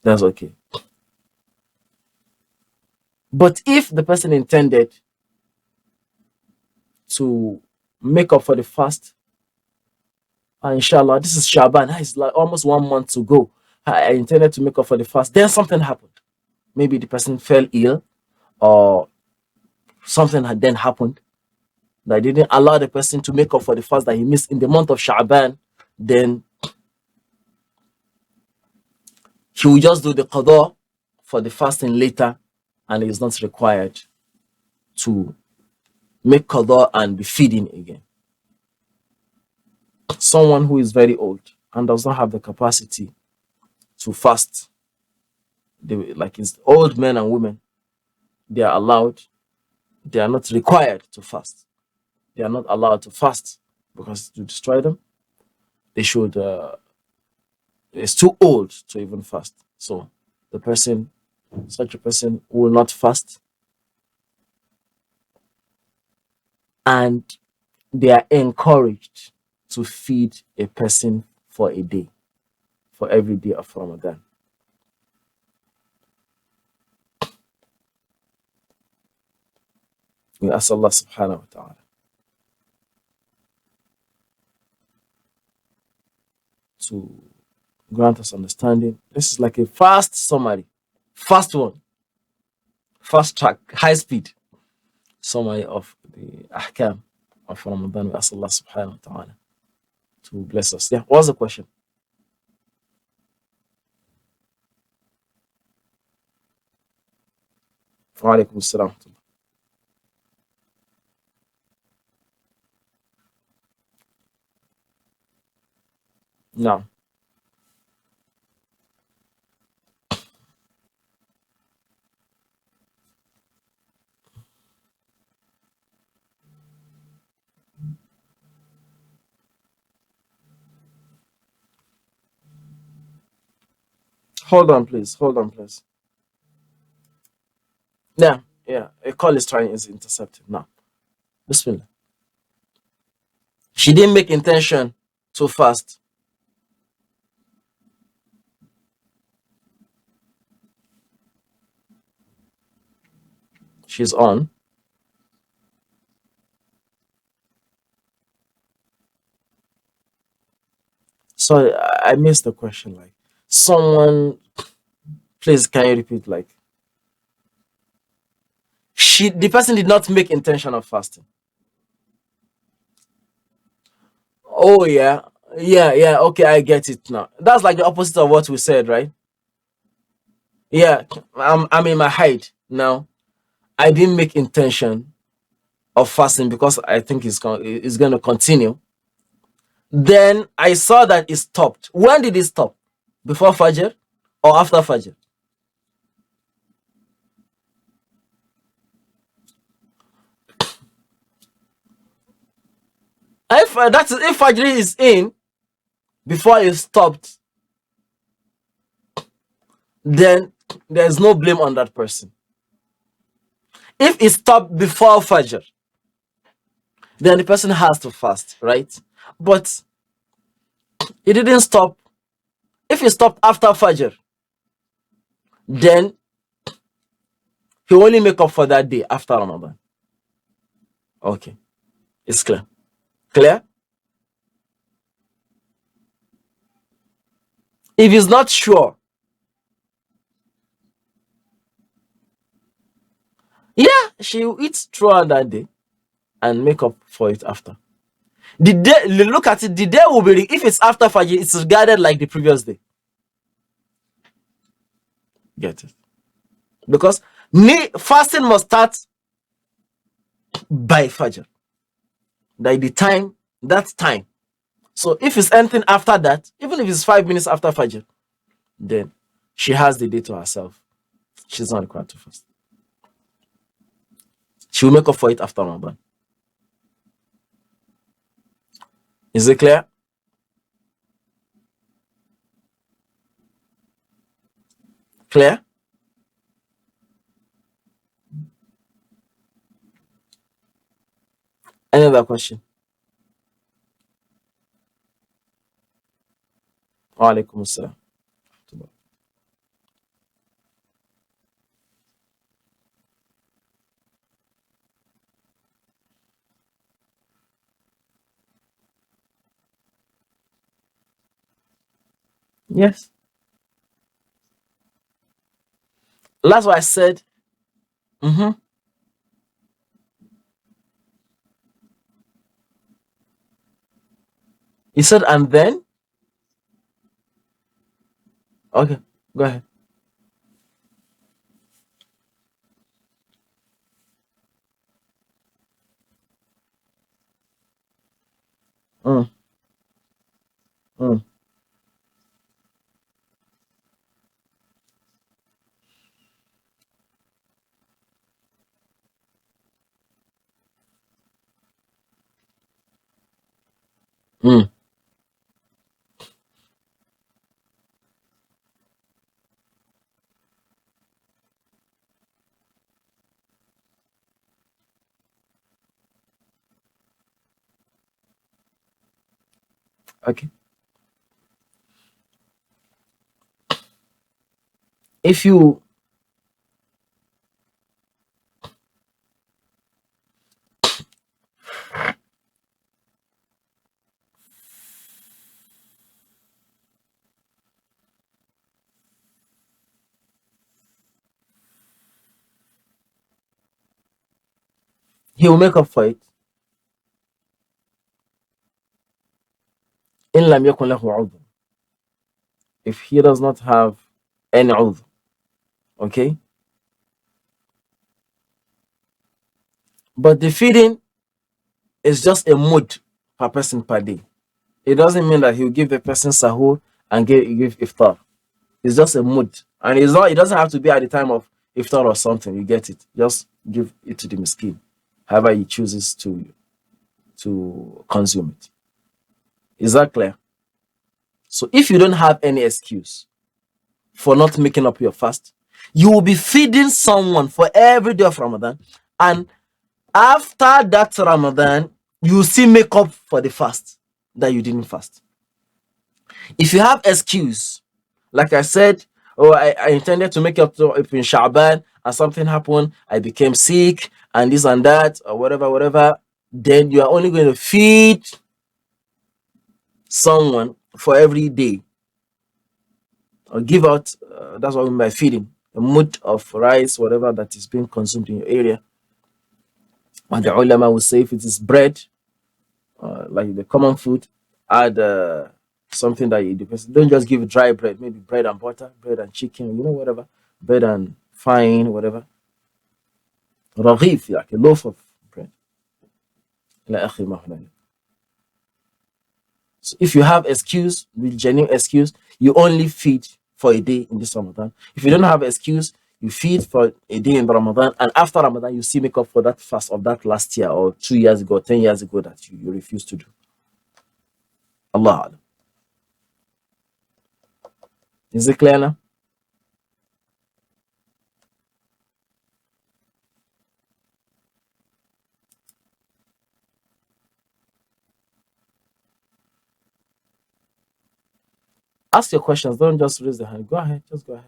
That's okay. But if the person intended to make up for the fast, inshallah, this is Shaban, it's like almost 1 month to go. I intended to make up for the fast. Then something happened. Maybe the person fell ill, or something had then happened that didn't allow the person to make up for the fast that he missed in the month of Shaban. Then he will just do the qadha for the fasting later, and he is not required to make qadha and be feeding again. Someone who is very old and does not have the capacity to fast, like it's old men and women, they are allowed, they are not required to fast. They are not allowed to fast because to destroy them, they should, it's too old to even fast. So the person, such a person will not fast, and they are encouraged to feed a person for a day, for every day of Ramadan. We ask Allah subhanahu wa ta'ala to grant us understanding. This is like a fast summary, fast one, fast track, high speed summary of the ahkam of Ramadan. We ask Allah subhanahu wa ta'ala to bless us. Yeah, what's the question? Wa alaikum assalam. No. Hold on, please. Hold on, please. Yeah, yeah. A call is intercepted now. Bismillah. She didn't make intention to fast. She's on. Sorry, I missed the question. Like, someone, please, can you repeat? Like, the person did not make intention of fasting. Oh yeah, yeah, yeah. Okay, I get it now. That's like the opposite of what we said, right? Yeah, I'm in my hide now. I didn't make intention of fasting because I think it's going to continue. Then I saw that it stopped. When did it stop? Before Fajr or after Fajr? If Fajr is in before it stopped, then there's no blame on that person. If it stopped before Fajr, then the person has to fast, right? But it didn't stop. If it stopped after Fajr, then he only make up for that day after Ramadan. Okay, it's clear. Clear? If he's not sure, yeah, she will eat throughout that day and make up for it after. The day, look at it, the day will be, if it's after Fajr, it's regarded like the previous day. Get it? Because fasting must start by Fajr. Like the time, that's time. So if it's anything after that, even if it's 5 minutes after Fajr, then she has the day to herself. She's not required to fast. She will make up for it after Ramadan. Is it clear? Clear? Any other question? Wa alaikum assalam. Yes. That's why I said, mm-hmm. You said, and then, okay, go ahead. Mm, mm, mm. Okay. If you, he will make up for it. إن لم يكن له عذر. If he does not have any عذر, okay. But the feeding is just a mood per person per day. It doesn't mean that he'll give the person sahur and give iftar. It's just a mood, and it's not. It doesn't have to be at the time of iftar or something. You get it. Just give it to the miskin, however he chooses to consume it. Is that clear? So if you don't have any excuse for not making up your fast, you will be feeding someone for every day of Ramadan, and after that Ramadan, you still make up for the fast that you didn't fast. If you have excuse, like I said, oh, I intended to make up to if in Shaban and something happened, I became sick and this and that, or whatever, whatever, then you are only going to feed someone for every day or give out, that's what we mean by feeding, a mood of rice, whatever that is being consumed in your area. And the ulama will say if it is bread, like the common food, add something that you the person don't just give dry bread, maybe bread and butter, bread and chicken, whatever, bread and fine, whatever. رغيف, like a loaf of bread. إلى آخر ما هنالك. So if you have excuse, with genuine excuse, you only feed for a day in this Ramadan. If you don't have excuse, you feed for a day in Ramadan, and after Ramadan, you see make up for that fast of that last year or 2 years ago, 10 years ago that you refused to do. Allah Alam. Is it clear now? Ask your questions. Don't just raise the hand. Go ahead. Just go ahead.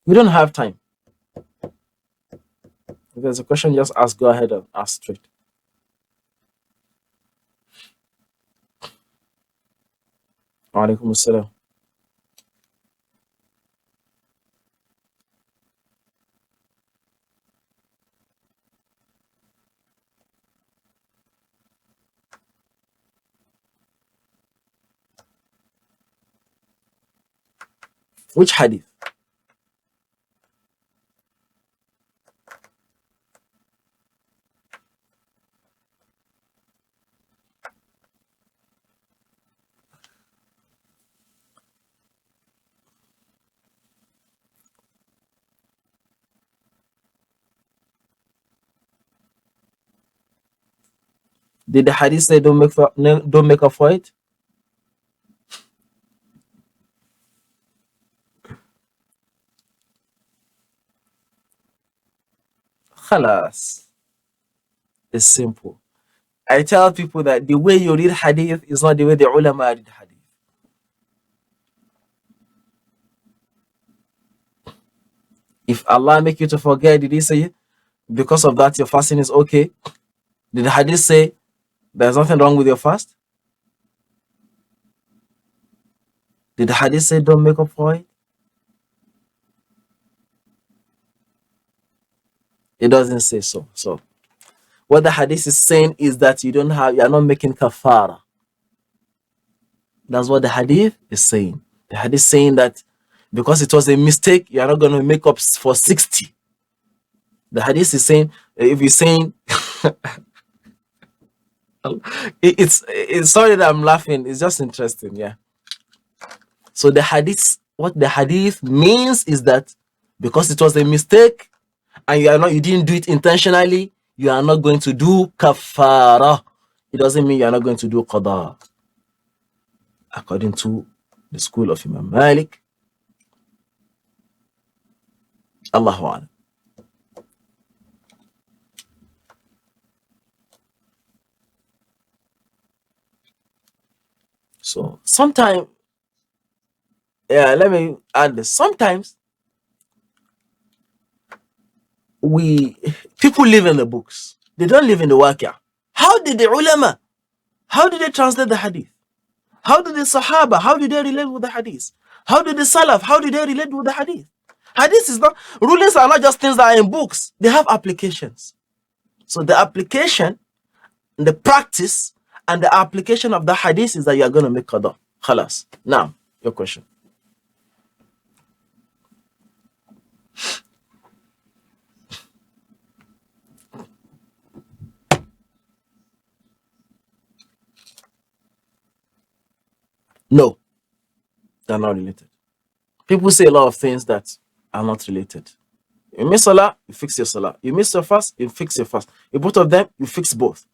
We don't have time. If there's a question, just ask. Go ahead and ask straight. Alaikum assalam. Which hadith? Did the hadith say don't make up for it? Khalas. It's simple. I tell people that the way you read hadith is not the way the ulama read hadith. If Allah make you to forget, did he say because of that your fasting is okay? Did the hadith say there's nothing wrong with your fast? Did the hadith say don't make up for it? It doesn't say so. So what the hadith is saying is that you are not making kafara. That's what the hadith is saying. The hadith is saying that because it was a mistake, you are not going to make up for 60. The hadith is saying, if you're saying, it's sorry that I'm laughing. It's just interesting. Yeah. So the hadith, what the hadith means is that because it was a mistake and you didn't do it intentionally, you are not going to do kafara. It doesn't mean you are not going to do qada. According to the school of Imam Malik, Allahu Akbar. So sometimes, yeah, let me add this. Sometimes people live in the books. They don't live in the waqia. How did the ulama, how did they translate the hadith? How did the sahaba, how did they relate with the hadith? How did the salaf, how did they relate with the hadith? Hadith is not, rulings are not just things that are in books. They have applications. So the application, the practice, and the application of the hadith is that you are going to make qada. Khalas. Now, your question. No, they're not related. People say a lot of things that are not related. You miss salah, you fix your salah. You miss your fast, you fix your fast. You both of them, you fix both.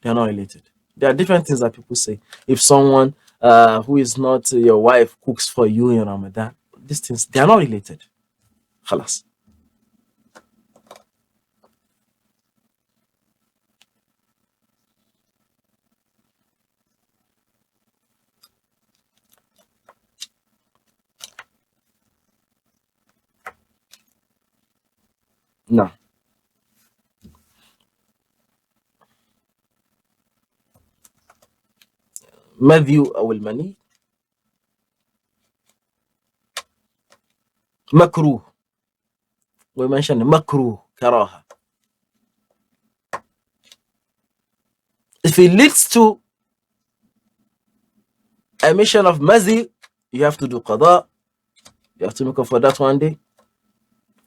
They are not related. There are different things that people say. If someone who is not your wife cooks for you in Ramadan, these things, they are not related. Khalas. No. مذي أو المني مكروه. We mentioned makruh, karaha. If it leads to emission of mazi, you have to do qada. You have to make up for that one day.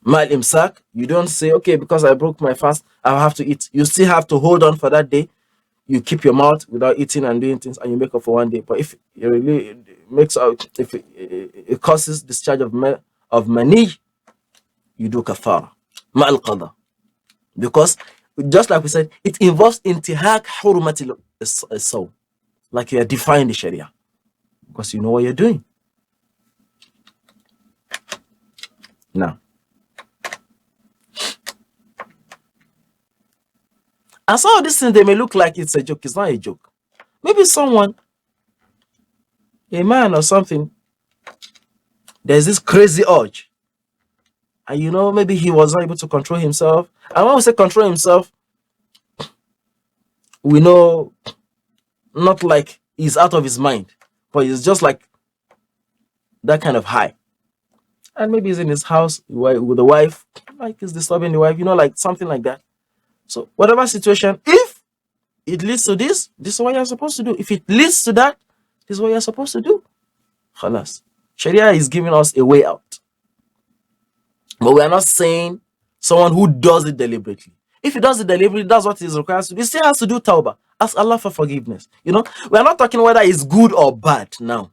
Mal imsak, you don't say, okay, because I broke my fast, I'll have to eat. You still have to hold on for that day. You keep your mouth without eating and doing things, and you make up for one day. But if it really makes out, if it causes discharge of mani, you do kafara. Ma'al qada. Because just like we said, it involves intihak hurumatil saw. Like you are defying the Sharia. Because you know what you're doing. Now. And some of these things, they may look like it's a joke. It's not a joke. Maybe someone, a man or something, there's this crazy urge. And maybe he was not able to control himself. And when we say control himself, we know not like he's out of his mind, but it's just like that kind of high. And maybe he's in his house with the wife, like he's disturbing the wife, like something like that. So whatever situation, if it leads to this is what you're supposed to do. If it leads to that, this is what you're supposed to do. Khalas. Sharia is giving us a way out. But we are not saying someone who does it deliberately. If he does it deliberately, that's what is required to do. He still has to do tawbah. Ask Allah for forgiveness. We are not talking whether it's good or bad now.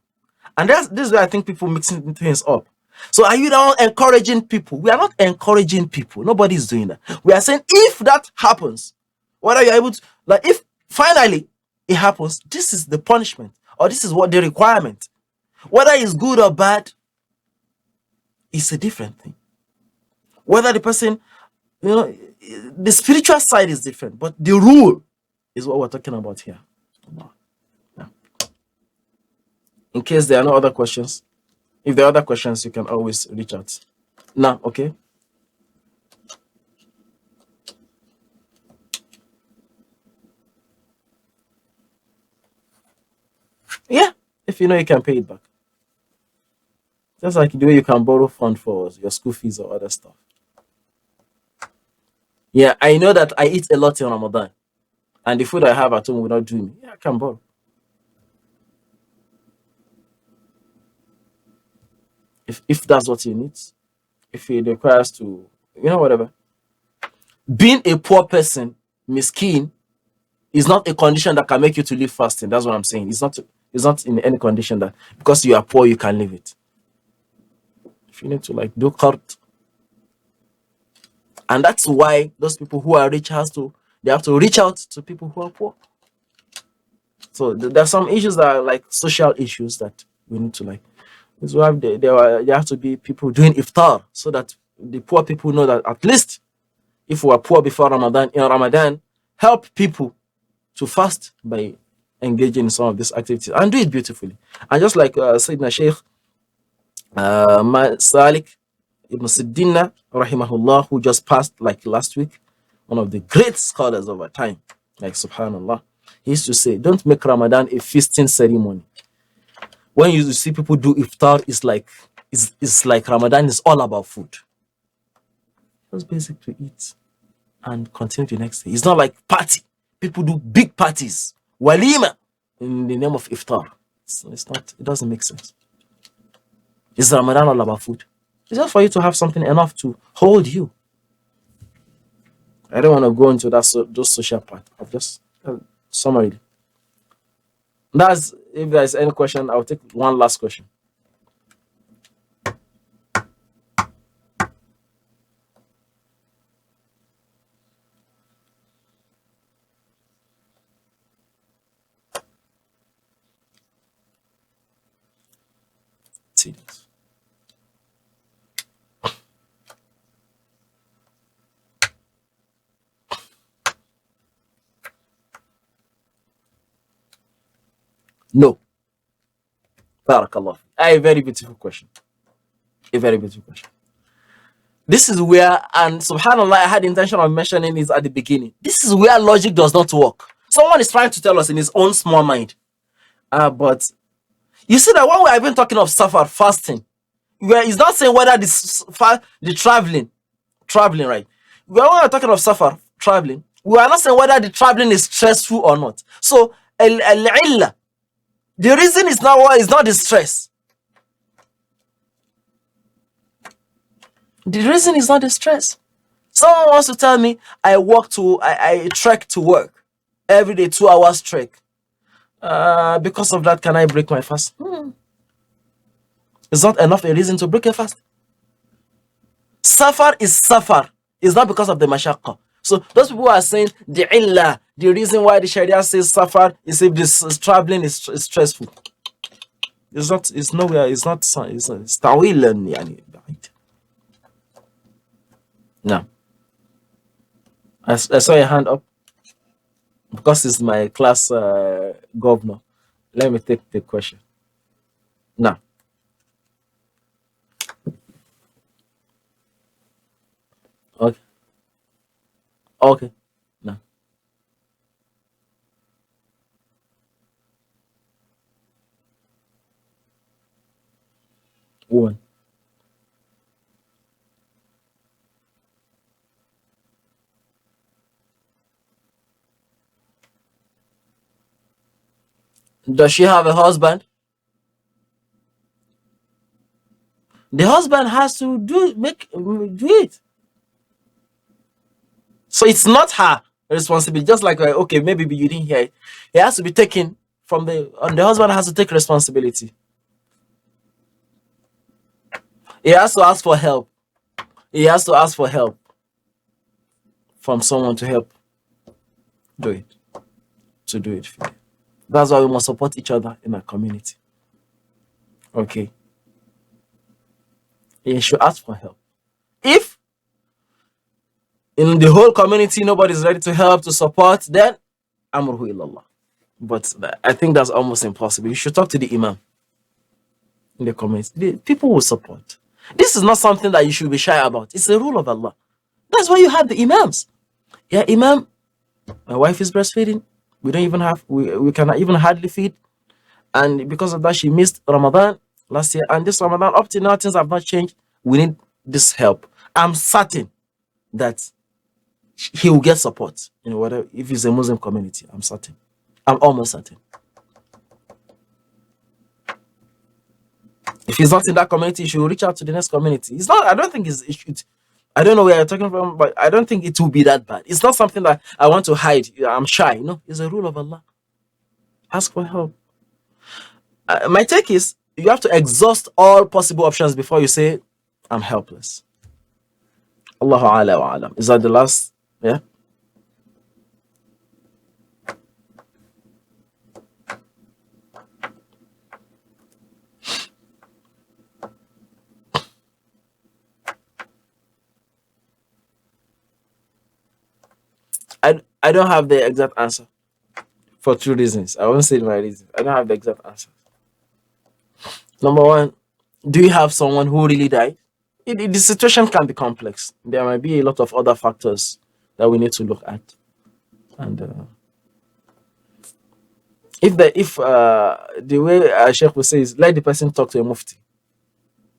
And this is where I think people mixing things up. So are you now encouraging people? We are not encouraging people. Nobody is doing that. We are saying if that happens, whether you're able to, like if finally it happens, this is the punishment or this is what the requirement. Whether it's good or bad, it's a different thing. Whether the person, the spiritual side is different, but the rule is what we're talking about here. Yeah. In case there are no other questions, if there are other questions, you can always reach out. Now, okay? if you know you can pay it back. Just like the way you can borrow fund for your school fees or other stuff. Yeah, I know that I eat a lot in Ramadan, and the food I have at home will not do me. Yeah, I can borrow. If that's what you need, if it requires to, whatever. Being a poor person, miskin, is not a condition that can make you to live fasting. That's what I'm saying. It's not in any condition that because you are poor you can live it. If you need to like do qard, and that's why those people who are rich they have to reach out to people who are poor. So there are some issues that are like social issues that we need to like. Is why there have to be people doing iftar so that the poor people know that at least if we are poor before Ramadan, in Ramadan, help people to fast by engaging in some of these activities and do it beautifully. And just like Sayyidina Sheikh Salik Ibn Siddina, rahimahullah, who just passed like last week, one of the great scholars of our time, like subhanallah, he used to say, don't make Ramadan a feasting ceremony. When you see people do iftar, it's like Ramadan is all about food. Just basic to eat and continue the next day. It's not like party. People do big parties, walima, in the name of iftar. It's not. It doesn't make sense. Is Ramadan all about food? It's just for you to have something enough to hold you. I don't want to go into those social part. I've just summary. That's if there's any question, I'll take one last question. See this. No. Barakallah. A very beautiful question. A very beautiful question. This is where, and subhanAllah, I had the intention of mentioning this at the beginning. This is where logic does not work. Someone is trying to tell us in his own small mind. But you see that when we have been talking of safar, fasting, where he's not saying whether the traveling, right? When we're talking of safar, traveling, we are not saying whether the traveling is stressful or not. So, the reason is not the stress. The reason is not the stress. Someone wants to tell me I trek to work every day, 2 hours trek. Because of that, can I break my fast? It's not enough a reason to break a fast. Safar is safar. It's not because of the mashaqqa. So those people who are saying the illah, the reason why the Sharia says safar is if this traveling is stressful. It's not. It's nowhere. It's not. It's ta'wil yani. No. I saw your hand up because it's my class governor. Let me take the question. No. Okay. Okay. No. Woman. Does she have a husband? The husband has to do it. So it's not her responsibility. Just like okay, maybe you didn't hear it. It has to be taken from and the husband has to take responsibility. He has to ask for help. He has to ask for help from someone to help do it. To do it. That's why we must support each other in our community. Okay. You should ask for help. If in the whole community nobody is ready to help, to support, then amruhu ilallah. But I think that's almost impossible. You should talk to the imam in the community. The people will support. This is not something that you should be shy about. It's a rule of Allah. That's why you have the imams. Yeah, imam, my wife is breastfeeding. We don't even have, we cannot even hardly feed. And because of that, she missed Ramadan last year. And this Ramadan, up to now, things have not changed. We need this help. I'm certain that he will get support. Whatever, if it's a Muslim community, I'm certain. I'm almost certain. If he's not in that community, he should reach out to the next community. It's not, I don't think it should. I don't know where you're talking from, but I don't think it will be that bad. It's not something that I want to hide. I'm shy. No, it's a rule of Allah. Ask for help. My take is you have to exhaust all possible options before you say, I'm helpless. Allahu ala wa alam. Is that the last? Yeah. I don't have the exact answer for two reasons. I won't say my reason. I don't have the exact answer. Number one, do you have someone who really died? The situation can be complex. There might be a lot of other factors that we need to look at. And if the way Sheikh will say is, let the person talk to a mufti,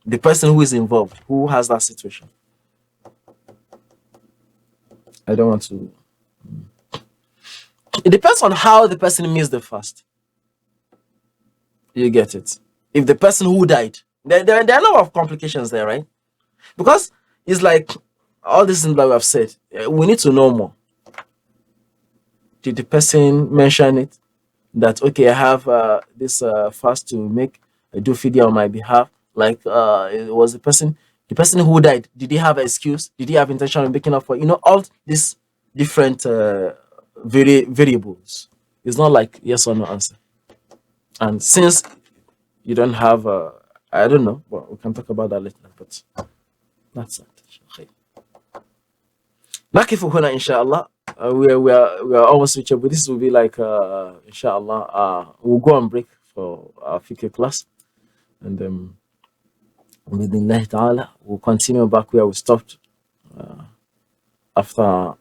the person who is involved, who has that situation. I don't want to. It depends on how the person missed the fast. You get it? If the person who died, there are a lot of complications there, right? Because it's like all these things that we have said, we need to know more. Did the person mention it? That, okay, I have this fast to make, do fidya on my behalf. Like, it was the person who died, did he have an excuse? Did he have intention of making up for, all these different variables? It's not like yes or no answer. And since you don't have, I don't know, well, we can talk about that later, but that's it. نقف هنا إن شاء الله. We are almost reachable. This will be like inshallah we'll go on break for our fiqh class, and with Allah ta'ala we'll continue back where we stopped after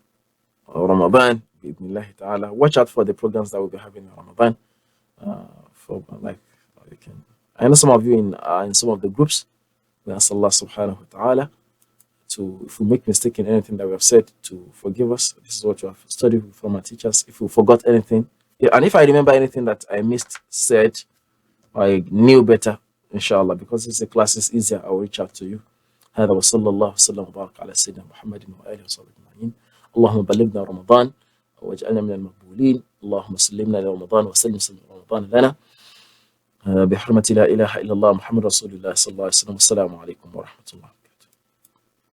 Ramadan. With Allah ta'ala, watch out for the programs that we'll be having in Ramadan. For like, you can, I know some of you in some of the groups. We ask Allah subhanahu wa ta'ala to, if we make mistake in anything that we have said, to forgive us. This is what we have studied from our teachers. If we forgot anything, and if I remember anything that I missed, said, or I knew better, inshallah, because it's a class is easier, I'll reach out to you. هذا وصلى الله وسلم وبارك على سيدنا محمد وآله وصحبه أجمعين. اللهم بلغنا رمضان واجعلنا من المقبولين. اللهم سلمنا لرمضان وسلم رمضان لنا بحرمة لا إله إلا الله محمد رسول الله صلى الله عليه وسلم. والسلام عليكم ورحمة الله.